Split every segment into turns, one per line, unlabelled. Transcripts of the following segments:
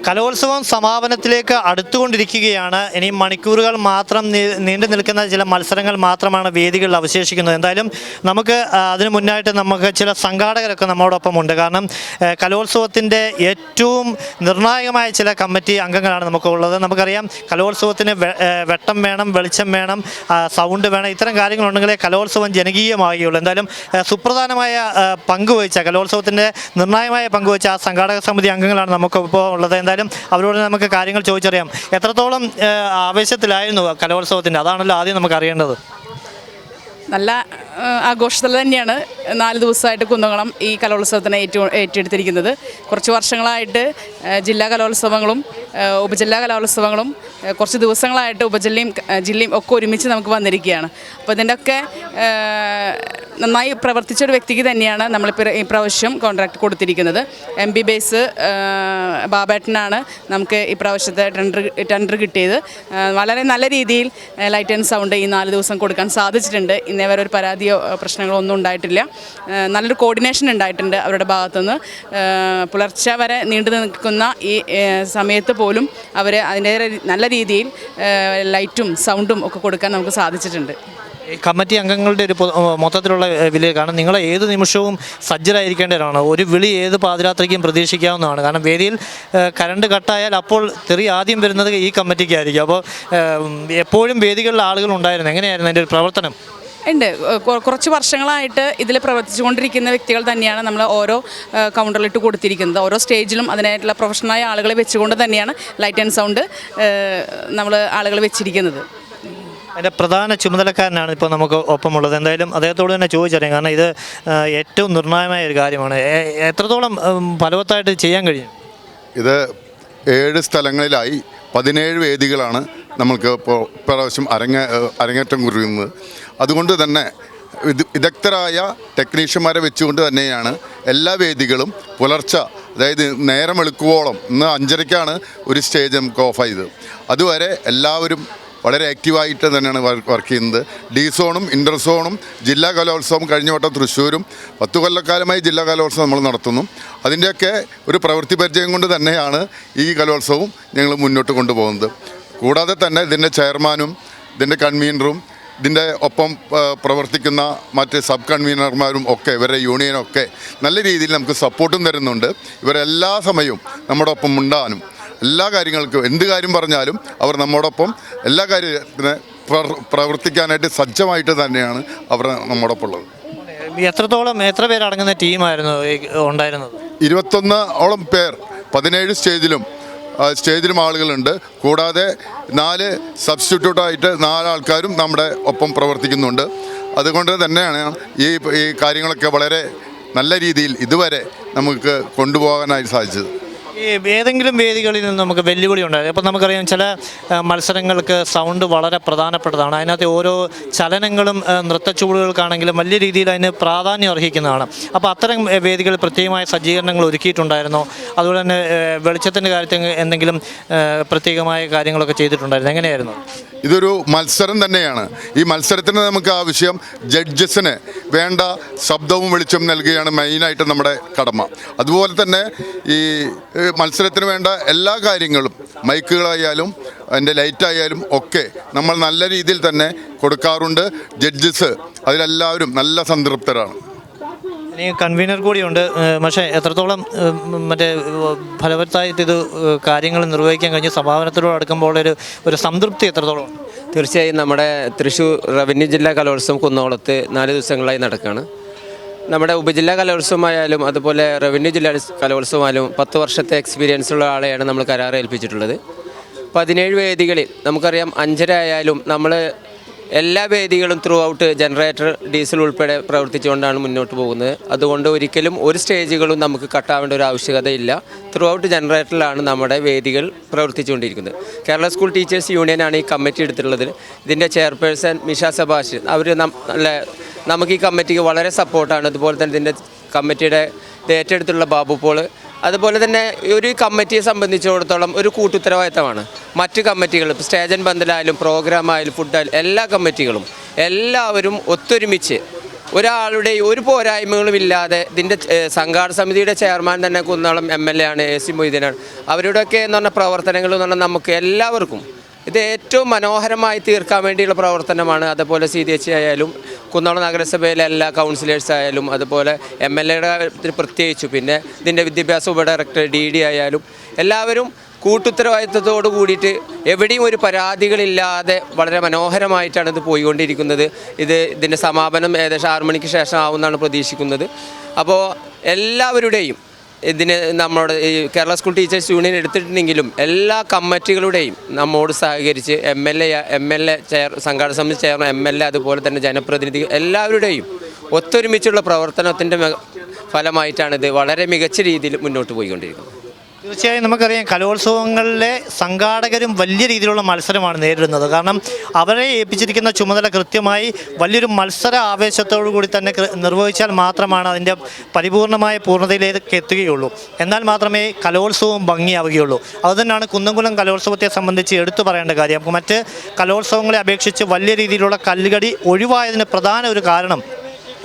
കലോത്സവം സമാപനത്തിലേക്ക് അടുത്തുകൊണ്ടിരിക്കുകയാണ്. ഇനി മണിക്കൂറുകൾ മാത്രം നീണ്ടു നിൽക്കുന്ന ചില മത്സരങ്ങൾ മാത്രമാണ് വേദികളിൽ അവശേഷിക്കുന്നത്. എന്തായാലും നമുക്ക് അതിനു മുന്നായിട്ട് നമുക്ക് ചില സംഘാടകരൊക്കെ നമ്മോടൊപ്പം ഉണ്ട്. കാരണം കലോത്സവത്തിൻ്റെ ഏറ്റവും നിർണായകമായ ചില കമ്മിറ്റി അംഗങ്ങളാണ് നമുക്കുള്ളത്. നമുക്കറിയാം കലോത്സവത്തിന് വെട്ടം വേണം, വെളിച്ചം വേണം, സൗണ്ട് വേണം, ഇത്തരം കാര്യങ്ങളുണ്ടെങ്കിലേ കലോത്സവം ജനകീയമാകുകയുള്ളൂ. എന്തായാലും സുപ്രധാനമായ പങ്കുവഹിച്ച കലോത്സവത്തിൻ്റെ നിർണായകമായ പങ്കുവഹിച്ച ആ സംഘാടക സമിതി അംഗങ്ങളാണ് നമുക്കിപ്പോൾ ഉള്ളത്. എന്തായാലും അവരോട് നമുക്ക് കാര്യങ്ങൾ ചോദിച്ചറിയാം. എത്രത്തോളം ആവേശത്തിലായിരുന്നു കലോത്സവത്തിൻ്റെ, അതാണല്ലോ ആദ്യം നമുക്ക് അറിയേണ്ടത്.
നല്ല ആഘോഷത്തിൽ തന്നെയാണ് 4 ദിവസമായിട്ട് കുന്നംകുളം ഈ കലോത്സവത്തിനെ ഏറ്റെടുത്തിരിക്കുന്നത്. കുറച്ച് വർഷങ്ങളായിട്ട് ജില്ലാ കലോത്സവങ്ങളും ഉപജില്ലാ കലോത്സവങ്ങളും കുറച്ച് ദിവസങ്ങളായിട്ട് ഉപജില്ലയും ജില്ലയും ഒക്കെ ഒരുമിച്ച് നമുക്ക് വന്നിരിക്കുകയാണ്. അപ്പോൾ ഇതിൻ്റെയൊക്കെ നന്നായി പ്രവർത്തിച്ചൊരു വ്യക്തിക്ക് തന്നെയാണ് നമ്മളിപ്പോൾ ഈ പ്രാവശ്യം കോൺട്രാക്ട് കൊടുത്തിരിക്കുന്നത്. MB ബേസ് ബാബേട്ടനാണ് നമുക്ക് ഈ പ്രാവശ്യത്തെ ടെൻഡർ കിട്ടിയത്. വളരെ നല്ല രീതിയിൽ ലൈറ്റ് ആൻഡ് സൗണ്ട് ഈ 4 ദിവസം കൊടുക്കാൻ സാധിച്ചിട്ടുണ്ട്. ഇന്നേ വരെ ഒരു പരാതിയോ പ്രശ്നങ്ങളോ ഒന്നും ഉണ്ടായിട്ടില്ല. നല്ലൊരു കോർഡിനേഷൻ ഉണ്ടായിട്ടുണ്ട് അവരുടെ ഭാഗത്തുനിന്ന്. പുലർച്ചെ വരെ നീണ്ടു നിൽക്കുന്ന ഈ സമയത്ത് പോലും അവർ അതിൻ്റെ നല്ല രീതിയിൽ ലൈറ്റും സൗണ്ടും ഒക്കെ കൊടുക്കാൻ നമുക്ക് സാധിച്ചിട്ടുണ്ട്.
ഈ കമ്മിറ്റി അംഗങ്ങളുടെ ഒരു മൊത്തത്തിലുള്ള വില, കാരണം നിങ്ങൾ ഏത് നിമിഷവും സജ്ജരായിരിക്കേണ്ടവരാണ്. ഒരു വിളി ഏത് പാതിരാത്രിക്കും പ്രതീക്ഷിക്കാവുന്നതാണ്. കാരണം വേദിയിൽ കറണ്ട് കട്ടായാൽ അപ്പോൾ തെറി ആദ്യം വരുന്നത് ഈ കമ്മിറ്റിക്കായിരിക്കും. അപ്പോൾ എപ്പോഴും വേദികളിൽ ആളുകൾ ഉണ്ടായിരുന്നു. എങ്ങനെയായിരുന്നു അതിൻ്റെ ഒരു പ്രവർത്തനം?
ഉണ്ട്. കുറച്ച് വർഷങ്ങളായിട്ട് ഇതിൽ പ്രവർത്തിച്ചുകൊണ്ടിരിക്കുന്ന വ്യക്തികൾ തന്നെയാണ് നമ്മൾ ഓരോ കൗണ്ടറിലിട്ട് കൊടുത്തിരിക്കുന്നത്. ഓരോ സ്റ്റേജിലും അതിനായിട്ടുള്ള പ്രൊഫഷണലായ ആളുകളെ വെച്ചുകൊണ്ട് തന്നെയാണ് ലൈറ്റ് ആൻഡ് സൗണ്ട് നമ്മൾ ആളുകൾ വെച്ചിരിക്കുന്നത്.
അതിൻ്റെ പ്രധാന ചുമതലക്കാരനാണ് ഇപ്പോൾ നമുക്ക് ഒപ്പമുള്ളത്. എന്തായാലും അദ്ദേഹത്തോട് തന്നെ ചോദിച്ചറിയാം, കാരണം ഇത് ഏറ്റവും നിർണായകമായ ഒരു കാര്യമാണ്. എത്രത്തോളം ഫലവത്തായിട്ട് ചെയ്യാൻ കഴിയും?
ഇത് 7 സ്ഥലങ്ങളിലായി 17 വേദികളാണ് നമ്മൾക്ക് ഇപ്പോൾ പ്രാവശ്യം അരങ്ങേറ്റം കുറിക്കുന്നത്. അതുകൊണ്ട് തന്നെ വിദഗ്ധരായ ടെക്നീഷ്യന്മാരെ വെച്ചുകൊണ്ട് തന്നെയാണ് എല്ലാ വേദികളും പുലർച്ചെ, അതായത് നേരം വെളുക്കുവോളം, ഇന്ന് 5:30ക്കാണ് ഒരു സ്റ്റേജ് നമുക്ക് ഓഫ് ചെയ്തത്. അതുവരെ എല്ലാവരും വളരെ ആക്റ്റീവായിട്ട് തന്നെയാണ് വർക്ക് ചെയ്യുന്നത്. D-സോണും ഇൻ്റർസോണും ജില്ലാ കലോത്സവം കഴിഞ്ഞ വട്ടം തൃശ്ശൂരും 10 കൊല്ലക്കാലമായി ജില്ലാ കലോത്സവം നമ്മൾ നടത്തുന്നു. അതിൻ്റെയൊക്കെ ഒരു പ്രവൃത്തി പരിചയം കൊണ്ട് തന്നെയാണ് ഈ കലോത്സവം ഞങ്ങൾ മുന്നോട്ട് കൊണ്ടുപോകുന്നത്. കൂടാതെ തന്നെ ഇതിൻ്റെ ചെയർമാനും ഇതിൻ്റെ കൺവീനറും ഇതിൻ്റെ ഒപ്പം പ്രവർത്തിക്കുന്ന മറ്റ് സബ് കൺവീനർമാരും ഒക്കെ, ഇവരുടെ യൂണിയനൊക്കെ നല്ല രീതിയിൽ നമുക്ക് സപ്പോർട്ടും തരുന്നുണ്ട്. ഇവരെല്ലാ സമയവും നമ്മുടെ ഒപ്പം ഉണ്ടാകാനും എല്ലാ കാര്യങ്ങൾക്കും എന്ത് കാര്യം പറഞ്ഞാലും അവർ നമ്മോടൊപ്പം എല്ലാ കാര്യത്തിന് പ്രവർത്തിക്കാനായിട്ട് സജ്ജമായിട്ട് തന്നെയാണ് അവർ നമ്മോടൊപ്പം ഉള്ളത്.
എത്ര പേരടങ്ങുന്ന ടീമായിരുന്നു ഉണ്ടായിരുന്നത്?
21ഓളം പേർ 17 സ്റ്റേജിലും ആളുകളുണ്ട്. കൂടാതെ 4 സബ്സ്റ്റിറ്റ്യൂട്ടായിട്ട് 4 ആൾക്കാരും നമ്മുടെ ഒപ്പം പ്രവർത്തിക്കുന്നുണ്ട്. അതുകൊണ്ട് തന്നെയാണ് ഈ കാര്യങ്ങളൊക്കെ വളരെ നല്ല രീതിയിൽ ഇതുവരെ നമുക്ക് കൊണ്ടുപോകാനായി സാധിച്ചത്.
ഈ ഏതെങ്കിലും വേദികളിൽ നിന്ന് നമുക്ക് വെല്ലുവിളി ഉണ്ടായത്? അപ്പോൾ നമുക്കറിയാം ചില മത്സരങ്ങൾക്ക് സൗണ്ട് വളരെ പ്രധാനപ്പെട്ടതാണ്. അതിനകത്ത് ഓരോ ചലനങ്ങളും നൃത്തച്ചുവടുകൾക്കാണെങ്കിലും വലിയ രീതിയിൽ അതിന് പ്രാധാന്യം അർഹിക്കുന്നതാണ്. അപ്പോൾ അത്തരം വേദികളിൽ പ്രത്യേകമായ സജ്ജീകരണങ്ങൾ ഒരുക്കിയിട്ടുണ്ടായിരുന്നോ? അതുപോലെ തന്നെ വെളിച്ചത്തിൻ്റെ കാര്യത്തിൽ എന്തെങ്കിലും പ്രത്യേകമായ കാര്യങ്ങളൊക്കെ ചെയ്തിട്ടുണ്ടായിരുന്നു? എങ്ങനെയായിരുന്നു?
ഇതൊരു മത്സരം തന്നെയാണ്. ഈ മത്സരത്തിന് നമുക്ക് ആവശ്യം ജഡ്ജസിന് വേണ്ട ശബ്ദവും വെളിച്ചവും നൽകുകയാണ് മെയിനായിട്ട് നമ്മുടെ കടമ. അതുപോലെ തന്നെ ഈ മത്സരത്തിന് വേണ്ട എല്ലാ കാര്യങ്ങളും, മൈക്കുകളായാലും അതിൻ്റെ ലൈറ്റായാലും ഒക്കെ നമ്മൾ നല്ല രീതിയിൽ തന്നെ കൊടുക്കാറുണ്ട്. ജഡ്ജസ് അതിലെല്ലാവരും നല്ല സംതൃപ്തരാണ്.
ഇനി കൺവീനർ കൂടിയുണ്ട്. പക്ഷേ എത്രത്തോളം ഫലവത്തായിട്ട് ഇത് കാര്യങ്ങൾ നിർവഹിക്കാൻ കഴിഞ്ഞ് സമാപനത്തിലൂടെ അടുക്കുമ്പോൾ ഒരു സംതൃപ്തി എത്രത്തോളം?
തീർച്ചയായും നമ്മുടെ തൃശ്ശൂർ റവന്യൂ ജില്ലാ കലോത്സവം കുന്നംകുളത്ത് 4 ദിവസങ്ങളായി നടക്കുകയാണ്. നമ്മുടെ ഉപജില്ലാ കലോത്സവമായാലും അതുപോലെ റവന്യൂ ജില്ലാ കലോത്സവമായാലും 10 വർഷത്തെ എക്സ്പീരിയൻസ് ഉള്ള ആളെയാണ് നമ്മൾ കരാർ ഏൽപ്പിച്ചിട്ടുള്ളത്. 17 വേദികളിൽ നമുക്കറിയാം 5:30 ആയാലും നമ്മൾ എല്ലാ വേദികളും ത്രൂ ഔട്ട് ജനറേറ്റർ, ഡീസൽ ഉൾപ്പെടെ പ്രവർത്തിച്ചുകൊണ്ടാണ് മുന്നോട്ട് പോകുന്നത്. അതുകൊണ്ട് ഒരിക്കലും ഒരു സ്റ്റേജുകളും നമുക്ക് കട്ടാവേണ്ട ഒരു ആവശ്യകതയില്ല. ത്രൂ ഔട്ട് ജനറേറ്ററിലാണ് നമ്മുടെ വേദികൾ പ്രവർത്തിച്ചുകൊണ്ടിരിക്കുന്നത്. കേരള സ്കൂൾ ടീച്ചേഴ്സ് യൂണിയനാണ് ഈ കമ്മിറ്റി എടുത്തിട്ടുള്ളത്. ഇതിൻ്റെ ചെയർപേഴ്സൺ മിഷ സബാഷ്, അവർ നമുക്ക് ഈ കമ്മിറ്റിക്ക് വളരെ സപ്പോർട്ടാണ്. അതുപോലെ തന്നെ ഇതിൻ്റെ കമ്മിറ്റിയുടെ ഏറ്റെടുത്തുള്ള ബാബു പോൾ, അതുപോലെ തന്നെ ഒരു കമ്മിറ്റിയെ സംബന്ധിച്ചിടത്തോളം ഒരു കൂട്ടുത്തരവാദിത്തമാണ്. മറ്റ് കമ്മിറ്റികൾ ഇപ്പോൾ സ്റ്റേജ് ആൻഡ് പന്തലായാലും പ്രോഗ്രാമായാലും ഫുഡായാലും എല്ലാ കമ്മിറ്റികളും എല്ലാവരും ഒത്തൊരുമിച്ച് ഒരാളുടെ ഒരു പോരായ്മകളും ഇല്ലാതെ ഇതിൻ്റെ സംഘാടക സമിതിയുടെ ചെയർമാൻ തന്നെ കുന്നോളം MLA ആണ്, AC മൊയ്തീനാണ്. അവരുടെയൊക്കെ എന്ന് പറഞ്ഞ പ്രവർത്തനങ്ങൾ എന്ന് പറഞ്ഞാൽ നമുക്ക് എല്ലാവർക്കും ഇത് ഏറ്റവും മനോഹരമായി തീർക്കാൻ വേണ്ടിയുള്ള പ്രവർത്തനമാണ്. അതുപോലെ CDH ആയാലും കുന്നോളം നഗരസഭയിലെ എല്ലാ കൗൺസിലേഴ്സ് ആയാലും അതുപോലെ MLA പ്രത്യേകിച്ചു, പിന്നെ ഇതിൻ്റെ വിദ്യാഭ്യാസ ഉപഡയറക്ടർ DD ആയാലും എല്ലാവരും കൂട്ടുത്തരവാദിത്വത്തോട് കൂടിയിട്ട് എവിടെയും ഒരു പരാതികളില്ലാതെ വളരെ മനോഹരമായിട്ടാണ് ഇത് പോയിക്കൊണ്ടിരിക്കുന്നത്. ഇതിൻ്റെ സമാപനം ഏകദേശം 6 മണിക്ക് ശേഷം ആവുമെന്നാണ് പ്രതീക്ഷിക്കുന്നത്. അപ്പോൾ എല്ലാവരുടെയും ഇതിന് നമ്മുടെ ഈ കേരള സ്കൂൾ ടീച്ചേഴ്സ് യൂണിയൻ എടുത്തിട്ടുണ്ടെങ്കിലും എല്ലാ കമ്മിറ്റികളുടെയും നമ്മോട് സഹകരിച്ച് MLA സംഘാടക സമിതി ചെയർമാൻ MLA അതുപോലെ തന്നെ ജനപ്രതിനിധികൾ എല്ലാവരുടെയും ഒത്തൊരുമിച്ചുള്ള പ്രവർത്തനത്തിൻ്റെ ഫലമായിട്ടാണ് ഇത് വളരെ മികച്ച രീതിയിൽ മുന്നോട്ട് പോയിക്കൊണ്ടിരിക്കുന്നത്.
തീർച്ചയായും നമുക്കറിയാം കലോത്സവങ്ങളിലെ സംഘാടകരും വലിയ രീതിയിലുള്ള മത്സരമാണ് നേരിടുന്നത്. കാരണം അവരെ ഏൽപ്പിച്ചിരിക്കുന്ന ചുമതല കൃത്യമായി വലിയൊരു മത്സര ആവേശത്തോടു കൂടി തന്നെ നിർവഹിച്ചാൽ മാത്രമാണ് അതിൻ്റെ പരിപൂർണമായ പൂർണ്ണതയിലേക്ക് എത്തുകയുള്ളൂ. എന്നാൽ മാത്രമേ കലോത്സവം ഭംഗിയാവുകയുള്ളൂ. അതുതന്നെയാണ് കുന്നംകുളം കലോത്സവത്തെ സംബന്ധിച്ച് എടുത്തു പറയേണ്ട കാര്യം. മറ്റ് കലോത്സവങ്ങളെ അപേക്ഷിച്ച് വലിയ രീതിയിലുള്ള കല്ലുകടി ഒഴിവായതിന് പ്രധാന ഒരു കാരണം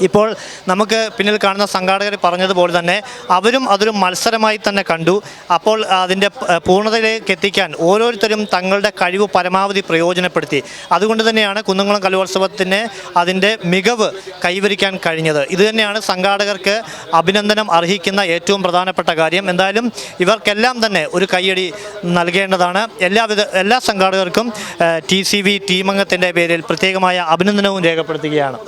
ഇപ്പോൾ നമുക്ക് പിന്നിൽ കാണുന്ന സംഘാടകർ പറഞ്ഞതുപോലെ തന്നെ അവരും അതൊരു മത്സരമായി തന്നെ കണ്ടു. അപ്പോൾ അതിൻ്റെ പൂർണ്ണതയിലേക്ക് എത്തിക്കാൻ ഓരോരുത്തരും തങ്ങളുടെ കഴിവ് പരമാവധി പ്രയോജനപ്പെടുത്തി. അതുകൊണ്ട് തന്നെയാണ് കുന്നംകുളം കലോത്സവത്തിന് അതിൻ്റെ മികവ് കൈവരിക്കാൻ കഴിഞ്ഞത്. ഇതുതന്നെയാണ് സംഘാടകർക്ക് അഭിനന്ദനം അർഹിക്കുന്ന ഏറ്റവും പ്രധാനപ്പെട്ട കാര്യം. എന്തായാലും ഇവർക്കെല്ലാം തന്നെ ഒരു കയ്യടി നൽകേണ്ടതാണ്. എല്ലാ സംഘാടകർക്കും TCV ടീമംഗത്തിൻ്റെ പേരിൽ പ്രത്യേകമായ അഭിനന്ദനവും രേഖപ്പെടുത്തുകയാണ്.